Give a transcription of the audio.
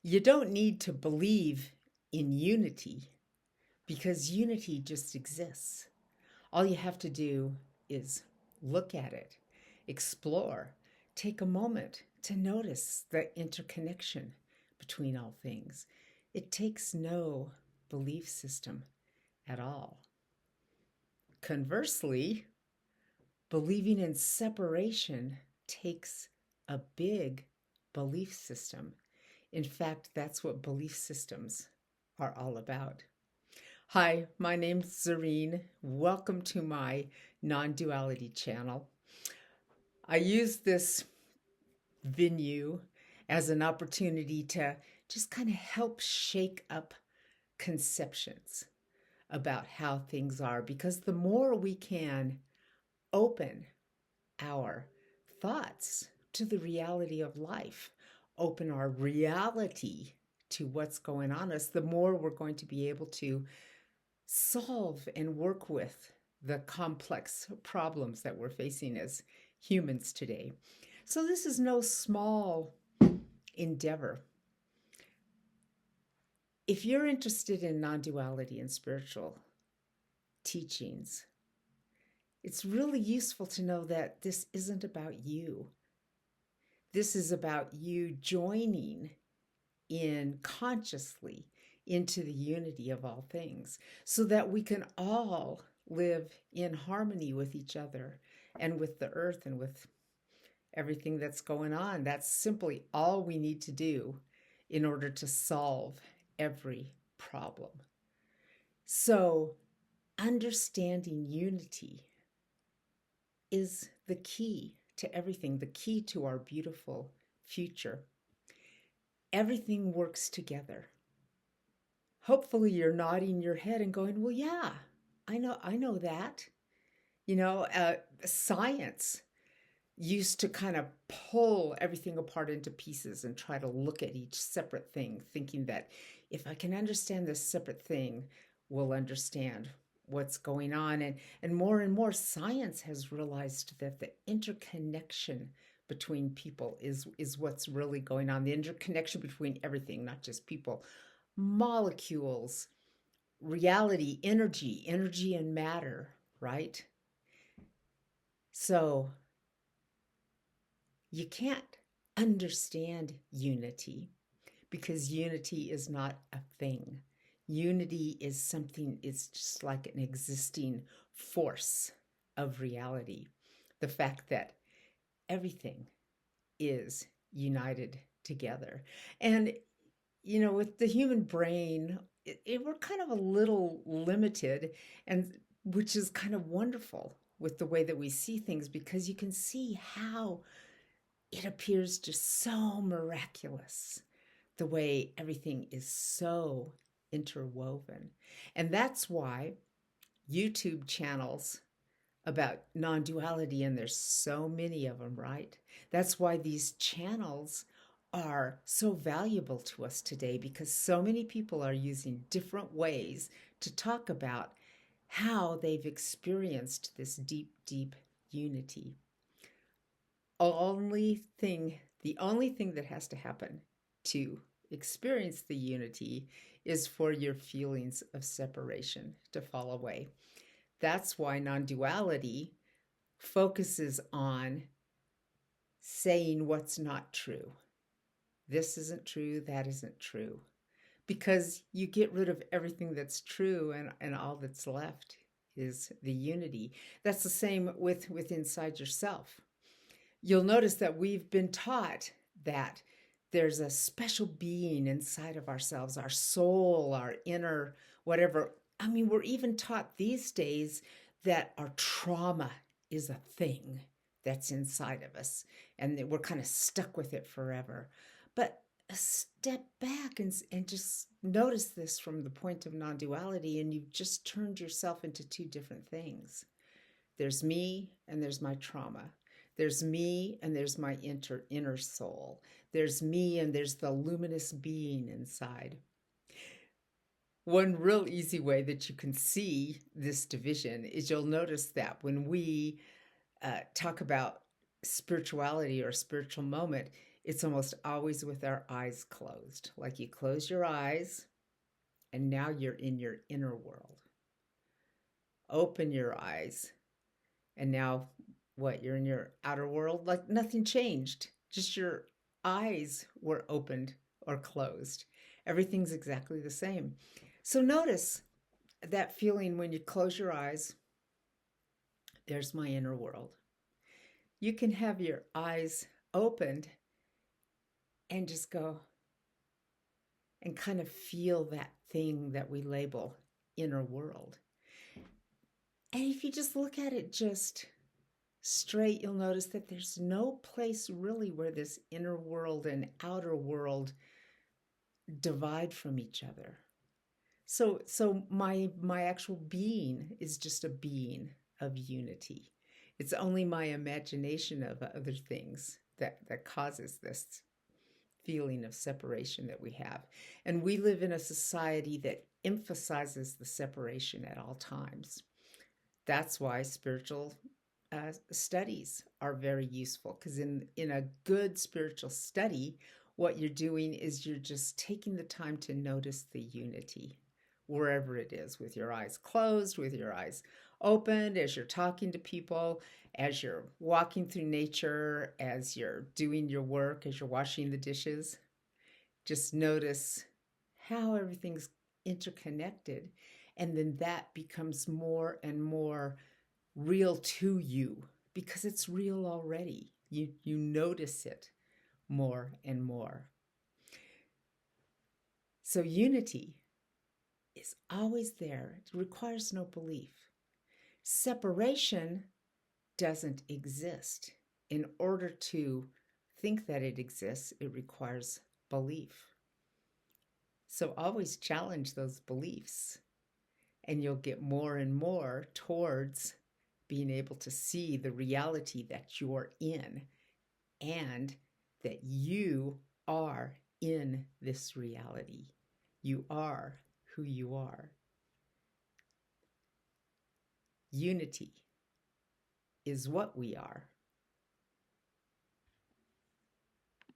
You don't need to believe in unity because unity just exists. All you have to do is look at it, explore, take a moment to notice the interconnection between all things. It takes no belief system at all. Conversely, believing in separation takes a big belief system. In fact, that's what belief systems are all about. Hi, my name's Zareen. Welcome to my non-duality channel. I use this venue as an opportunity to just kind of help shake up conceptions about how things are, because the more we can open our thoughts to the reality of life, open our reality to what's going on us, the more we're going to be able to solve and work with the complex problems that we're facing as humans today. So this is no small endeavor. If you're interested in non-duality and spiritual teachings, it's really useful to know that this isn't about you. This is about you joining in consciously into the unity of all things so that we can all live in harmony with each other and with the earth and with everything that's going on. That's simply all we need to do in order to solve every problem. So, understanding unity is the key to everything, the key to our beautiful future. Everything works together. Hopefully you're nodding your head and going, well, yeah, I know that. Science used to kind of pull everything apart into pieces and try to look at each separate thing, thinking that if I can understand this separate thing, we'll understand what's going on. And more science has realized that the interconnection between people is what's really going on. The interconnection between everything, not just people, molecules, reality, energy and matter, right? So you can't understand unity because unity is not a thing. Unity is something, it's just like an existing force of reality. The fact that everything is united together. And, with the human brain, we're kind of a little limited, and which is kind of wonderful with the way that we see things, because you can see how it appears just so miraculous, the way everything is so interwoven. And that's why YouTube channels about non-duality, and there's so many of them, right? That's why these channels are so valuable to us today, because so many people are using different ways to talk about how they've experienced this deep, deep unity. The only thing that has to happen to experience the unity is for your feelings of separation to fall away. That's why non-duality focuses on saying what's not true. This isn't true, that isn't true. Because you get rid of everything that's true, and all that's left is the unity. That's the same with inside yourself. You'll notice that we've been taught that there's a special being inside of ourselves, our soul, our inner whatever. I mean, we're even taught these days that our trauma is a thing that's inside of us, and that we're kind of stuck with it forever. But step back and just notice this from the point of non-duality, and you've just turned yourself into two different things. There's me and there's my trauma. There's me and there's my inner soul. There's me and there's the luminous being inside. One real easy way that you can see this division is you'll notice that when we talk about spirituality or spiritual moment, It's almost always with our eyes closed. Like you close your eyes and now you're in your inner world. Open your eyes and now what? You're in your outer world? Like nothing changed. Just your eyes were opened or closed. Everything's exactly the same. So notice that feeling when you close your eyes. There's my inner world. You can have your eyes opened and just go and kind of feel that thing that we label inner world. And if you just look at it just straight, you'll notice that there's no place really where this inner world and outer world divide from each other. So my actual being is just a being of unity. It's only my imagination of other things that causes this feeling of separation that we have. And we live in a society that emphasizes the separation at all times. That's why spiritual studies are very useful, because in a good spiritual study, what you're doing is you're just taking the time to notice the unity wherever it is, with your eyes closed, with your eyes opened, as you're talking to people, as you're walking through nature, as you're doing your work, as you're washing the dishes. Just notice how everything's interconnected, and then that becomes more and more real to you because it's real already. You notice it more and more. So unity is always there. It requires no belief. Separation doesn't exist. In order to think that it exists, it requires belief. So always challenge those beliefs, and you'll get more and more towards being able to see the reality that you're in, and that you are in this reality. You are who you are. Unity is what we are.